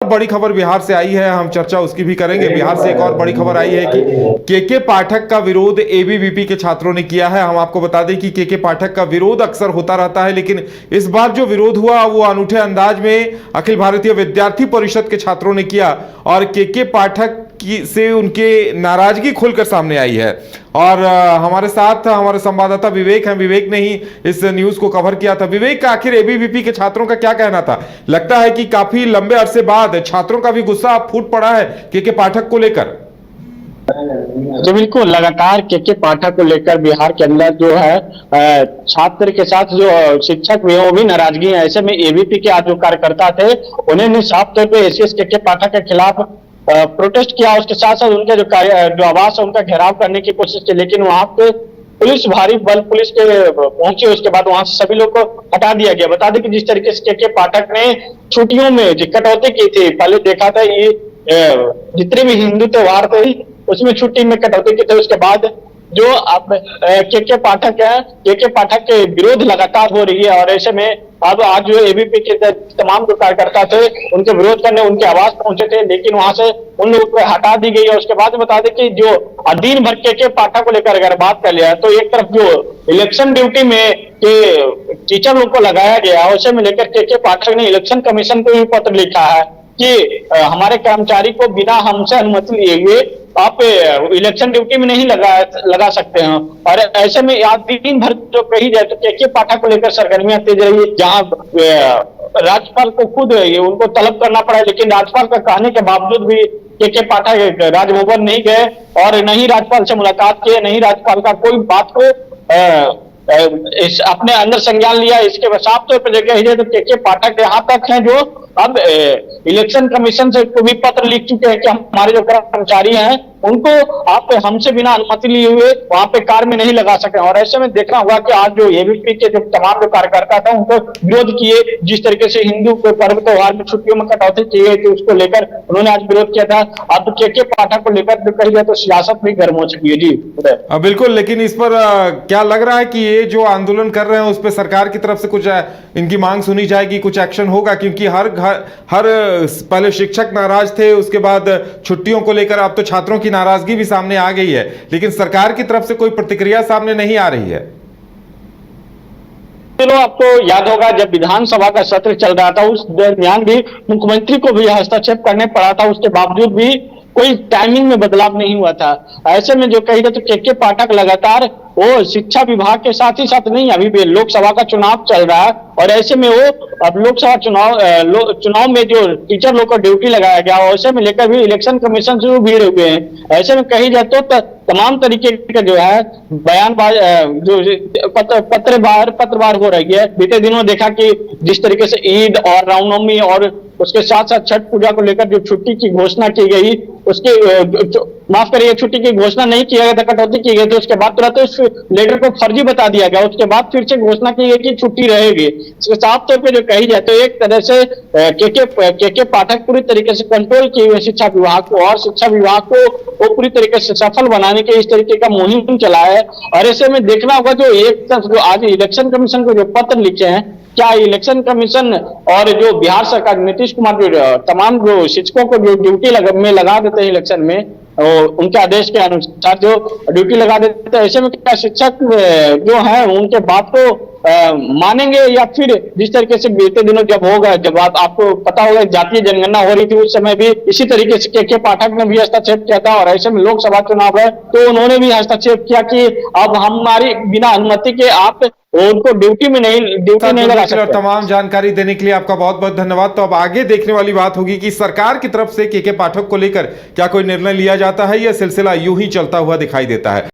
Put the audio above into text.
बड़ी खबर बिहार से आई है, हम चर्चा उसकी भी करेंगे। बिहार से एक और बड़ी खबर आई है कि केके पाठक का विरोध एबीवीपी के छात्रों ने किया है। हम आपको बता दें कि केके पाठक का विरोध अक्सर होता रहता है, लेकिन इस बार जो विरोध हुआ वो अनूठे अंदाज में अखिल भारतीय विद्यार्थी परिषद के छात्रों ने किया और केके पाठक से उनके नाराजगी खुलकर सामने आई है। और हमारे साथ हमारे संवाददाता विवेक हैं। विवेक ने ही इस न्यूज को कवर किया था। विवेक, का आखिर एबीवीपी के छात्रों का क्या कहना था? लगता है कि काफी लंबे अरसे बाद छात्रों का भी गुस्सा फूट पड़ा है केके पाठक को लेकर। जी बिल्कुल, लगातार केके पाठक को लेकर बिहार के अंदर जो है छात्र के साथ जो शिक्षक भी है वो भी नाराजगी है। ऐसे में एबीवीपी के आज जो कार्यकर्ता थे उन्होंने साफ तौर पे एसीएस केके पाठक के खिलाफ प्रोटेस्ट किया। उसके साथ साथ उनके जो आवास है उनका घेराव करने की कोशिश की, लेकिन वहां पे पुलिस भारी बल पुलिस के पहुंची। उसके बाद वहां से सभी लोग को हटा दिया गया। बता दें कि जिस तरीके से केके पाठक ने छुट्टियों में जो कटौती की थी, पहले देखा था ये जितने भी हिंदू त्योहार थे उसमें छुट्टी में कटौती की थी। उसके बाद जो अब केके पाठक है, केके पाठक के विरोध लगातार हो रही है और ऐसे में अब आज जो एबीवीपी के तमाम जो कार्यकर्ता थे उनके विरोध करने उनके आवास पहुंचे थे, लेकिन वहां से उन लोगों को हटा दी गई है। उसके बाद बता दें कि जो दिन भर केके पाठक को लेकर अगर बात कर लिया तो एक तरफ जो इलेक्शन ड्यूटी में के टीचर लोग को लगाया गया उसे में लेकर केके पाठक ने इलेक्शन कमीशन को भी पत्र लिखा है कि हमारे कर्मचारी को बिना हमसे अनुमति लिए हुए आप इलेक्शन ड्यूटी में नहीं लगा सकते हैं। और ऐसे में आज दिन भर जो कही जाए तो केके पाठक को लेकर सरगर्मियां तेज रही है, जहां राज्यपाल को खुद उनको तलब करना पड़ा, लेकिन राज्यपाल का कहने के बावजूद भी केके पाठक राजभवन नहीं गए और नहीं राज्यपाल से मुलाकात किए, नहीं राज्यपाल का कोई बात को अपने अंदर संज्ञान लिया। इसके साफ तौर पर कही जाए तो केके पाठक यहाँ तक हैं जो अब इलेक्शन कमीशन से को भी पत्र लिख चुके हैं कि हमारे जो कर्मचारी हैं उनको आप हमसे बिना अनुमति लिए हुए वहां पे कार में नहीं लगा सके। और ऐसे में देखना हुआ कि आज जो एबीवीपी के जो तमाम जो कार्यकर्ता था उनको विरोध किए। जिस तरीके से हिंदू के पर्व त्योहार में छुट्टियों में कटौती की गई थी उसको लेकर उन्होंने आज विरोध किया था। अब केके पाठक को लेकर जो कही जाए तो सियासत भी गर्म हो चुकी है। जी बिल्कुल, लेकिन इस पर क्या लग रहा है कि ये जो आंदोलन कर रहे हैं उस पर सरकार की तरफ से कुछ इनकी मांग सुनी जाएगी, कुछ एक्शन होगा? क्योंकि हर पहले शिक्षक नाराज थे, उसके बाद छुट्टियों को लेकर अब तो छात्रों की नाराजगी भी सामने आ गई है, लेकिन सरकार की तरफ से कोई प्रतिक्रिया सामने नहीं आ रही है। चलो, आपको याद होगा जब विधानसभा का सत्र चल रहा था उस दरमियान भी मुख्यमंत्री को भी हस्तक्षेप करने पड़ा था, उसके बावजूद भी कोई टाइमिंग में बदलाव नहीं हुआ था। ऐसे में जो कही जाए तो केके पाठक लगातार वो शिक्षा विभाग के साथ ही साथ नहीं, अभी भी लोकसभा का चुनाव चल रहा है और ऐसे में वो अब लोकसभा चुनाव में जो टीचर लोग को ड्यूटी लगाया गया ऐसे में लेकर भी इलेक्शन कमीशन से वो भीड़ हुए हैं। ऐसे में कही जाए तो तमाम तरीके का जो है बयानबाज जो पत्रवार हो रही है। बीते दिनों देखा कि जिस तरीके से ईद और रामनवमी और उसके साथ साथ छठ पूजा को लेकर जो छुट्टी की घोषणा की गई उसके माफ करिए छुट्टी की घोषणा नहीं किया गया था, कटौती की गई थी। उसके बाद तुरंत उस लेटर को फर्जी बता दिया गया, उसके बाद फिर से घोषणा की गई कि छुट्टी रहेगी। साफ तौर पे जो कही जाए तो एक तरह से केके पाठक पूरी तरीके से कंट्रोल किए हुए शिक्षा विभाग को और शिक्षा विभाग को वो पूरी तरीके से सफल बनाने के इस तरीके का मुहिम चला है। और ऐसे में देखना होगा जो एक तरफ जो आज इलेक्शन कमीशन को जो पत्र लिखे हैं, क्या इलेक्शन कमीशन और जो बिहार सरकार नीतीश कुमार जो तमाम जो शिक्षकों को जो ड्यूटी में लगा देते हैं इलेक्शन में उनके आदेश के अनुसार जो ड्यूटी लगा देते हैं, ऐसे में क्या शिक्षक जो है उनके बात को मानेंगे या फिर जिस तरीके से बीते दिनों जब होगा, जब आपको पता होगा जातीय जनगणना हो रही थी उस समय भी इसी तरीके से केके पाठक ने भी हस्तक्षेप किया था और ऐसे में लोकसभा चुनाव है तो उन्होंने भी हस्तक्षेप किया कि अब हमारी बिना अनुमति के आप उनको ड्यूटी नहीं लगा सकते। तमाम जानकारी देने के लिए आपका बहुत बहुत धन्यवाद। तो अब आगे देखने वाली बात होगी कि सरकार की तरफ से केके पाठक को लेकर क्या कोई निर्णय लिया जाता है या सिलसिला यूं ही चलता हुआ दिखाई देता है।